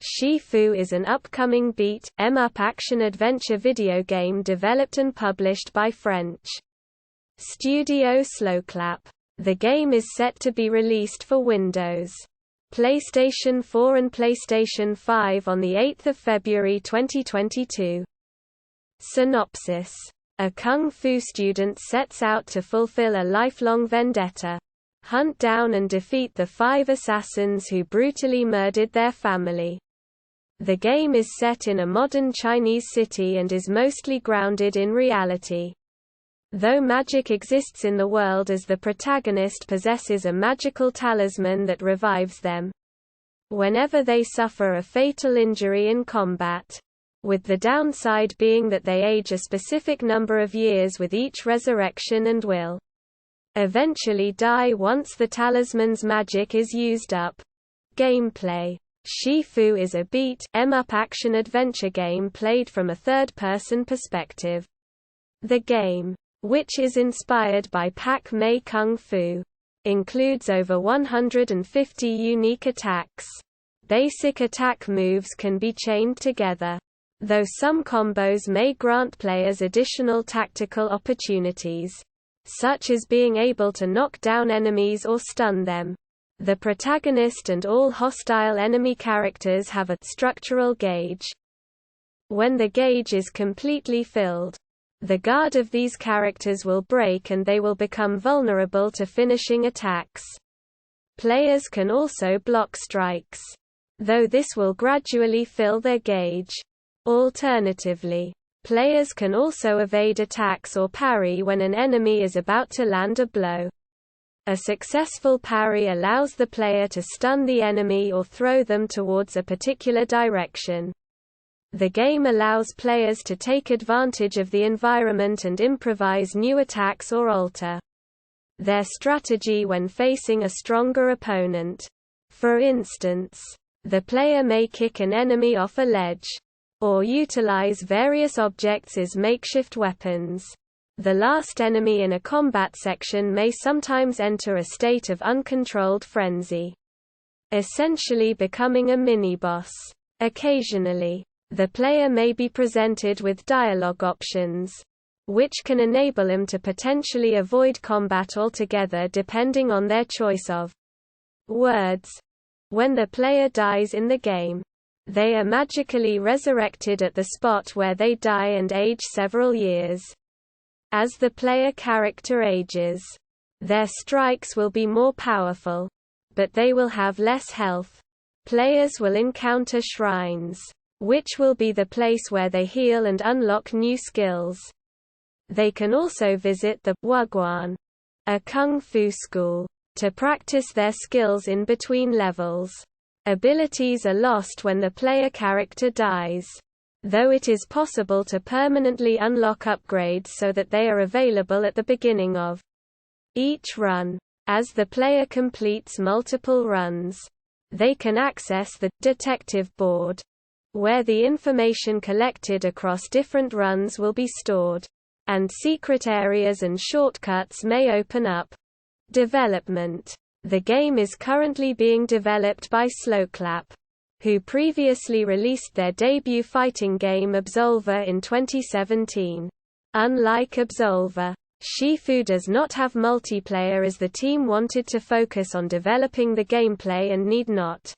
Sifu is an upcoming beat 'em up action-adventure video game developed and published by French studio Slowclap. The game is set to be released for Windows, PlayStation 4 and PlayStation 5 on 8 February 2022. Synopsis: a kung fu student sets out to fulfill a lifelong vendetta, hunt down and defeat the 5 assassins who brutally murdered their family. The game is set in a modern Chinese city and is mostly grounded in reality. Though magic exists in the world, as the protagonist possesses a magical talisman that revives them whenever they suffer a fatal injury in combat, with the downside being that they age a specific number of years with each resurrection and will eventually die once the talisman's magic is used up. Gameplay: Sifu is a beat 'em up action-adventure game played from a third-person perspective. The game, which is inspired by Pac-Man Kung Fu, includes over 150 unique attacks. Basic attack moves can be chained together, though some combos may grant players additional tactical opportunities, such as being able to knock down enemies or stun them. The protagonist and all hostile enemy characters have a structural gauge. When the gauge is completely filled, the guard of these characters will break and they will become vulnerable to finishing attacks. Players can also block strikes, though this will gradually fill their gauge. Alternatively, players can also evade attacks or parry when an enemy is about to land a blow. A successful parry allows the player to stun the enemy or throw them towards a particular direction. The game allows players to take advantage of the environment and improvise new attacks or alter their strategy when facing a stronger opponent. For instance, the player may kick an enemy off a ledge, or utilize various objects as makeshift weapons. The last enemy in a combat section may sometimes enter a state of uncontrolled frenzy, essentially becoming a mini-boss. Occasionally, the player may be presented with dialogue options, which can enable them to potentially avoid combat altogether depending on their choice of words. When the player dies in the game, they are magically resurrected at the spot where they die and age several years. As the player character ages, their strikes will be more powerful, but they will have less health. Players will encounter shrines, which will be the place where they heal and unlock new skills. They can also visit the Wuguan, a kung fu school, to practice their skills in between levels. Abilities are lost when the player character dies, though it is possible to permanently unlock upgrades so that they are available at the beginning of each run. As the player completes multiple runs, they can access the detective board, where the information collected across different runs will be stored, and secret areas and shortcuts may open up. Development: the game is currently being developed by Slowclap, who previously released their debut fighting game Absolver in 2017. Unlike Absolver, Sifu does not have multiplayer, as the team wanted to focus on developing the gameplay and need not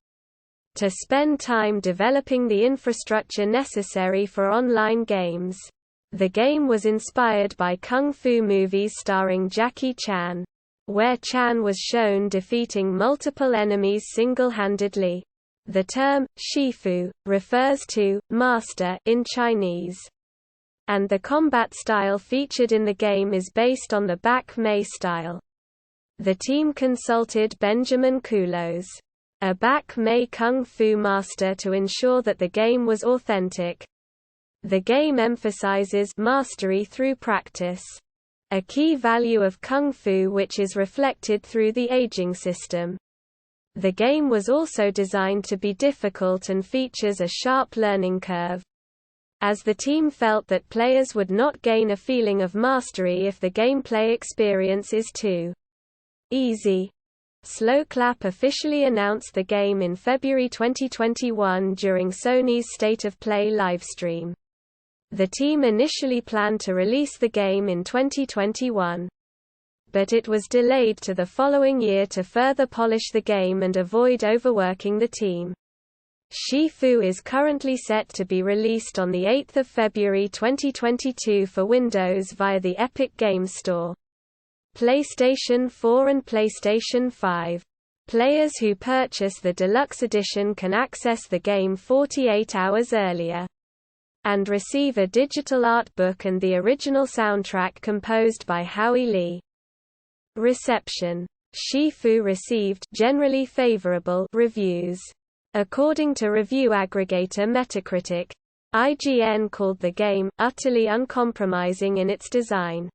to spend time developing the infrastructure necessary for online games. The game was inspired by kung fu movies starring Jackie Chan, where Chan was shown defeating multiple enemies single-handedly. The term Sifu refers to master in Chinese, and the combat style featured in the game is based on the Pac-Man style. The team consulted Benjamin Kulos, a Pac-Man kung fu master, to ensure that the game was authentic. The game emphasizes mastery through practice, a key value of kung fu which is reflected through the aging system. The game was also designed to be difficult and features a sharp learning curve, as the team felt that players would not gain a feeling of mastery if the gameplay experience is too easy. Slowclap officially announced the game in February 2021 during Sony's State of Play livestream. The team initially planned to release the game in 2021. But it was delayed to the following year to further polish the game and avoid overworking the team. Sifu is currently set to be released on 8 February 2022 for Windows via the Epic Games Store, PlayStation 4 and PlayStation 5. Players who purchase the deluxe edition can access the game 48 hours earlier and receive a digital art book and the original soundtrack composed by Howie Lee. Reception. Sifu received generally favorable reviews. According to review aggregator Metacritic, IGN called the game utterly uncompromising in its design,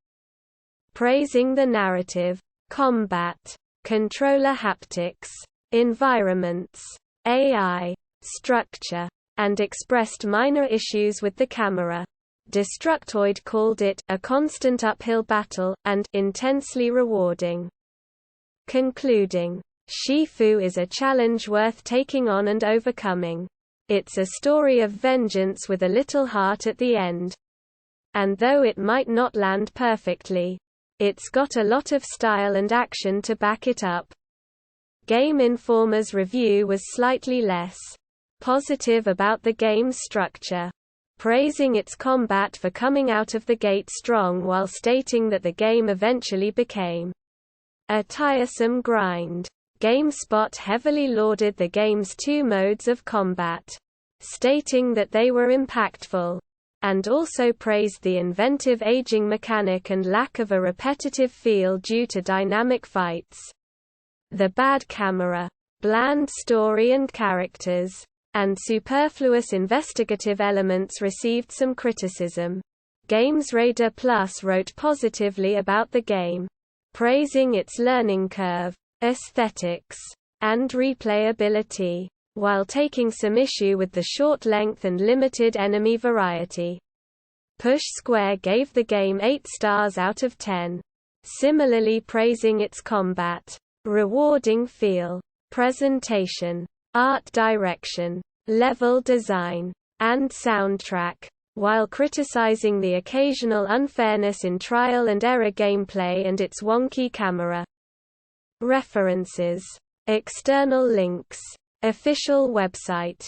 praising the narrative, combat, controller haptics, environments, AI, structure, and expressed minor issues with the camera. Destructoid called it a constant uphill battle and intensely rewarding, concluding, Sifu is a challenge worth taking on and overcoming. It's a story of vengeance with a little heart at the end. And though it might not land perfectly, it's got a lot of style and action to back it up. Game Informer's review was slightly less positive about the game's structure, praising its combat for coming out of the gate strong while stating that the game eventually became a tiresome grind. GameSpot heavily lauded the game's two modes of combat, stating that they were impactful, and also praised the inventive aging mechanic and lack of a repetitive feel due to dynamic fights. The bad camera, bland story and characters, and superfluous investigative elements received some criticism. GamesRadar Plus wrote positively about the game, praising its learning curve, aesthetics, and replayability, while taking some issue with the short length and limited enemy variety. Push Square gave the game 8 stars out of 10, similarly praising its combat, rewarding feel, presentation, art direction, level design, and soundtrack, while criticizing the occasional unfairness in trial and error gameplay and its wonky camera. References. External links. Official website.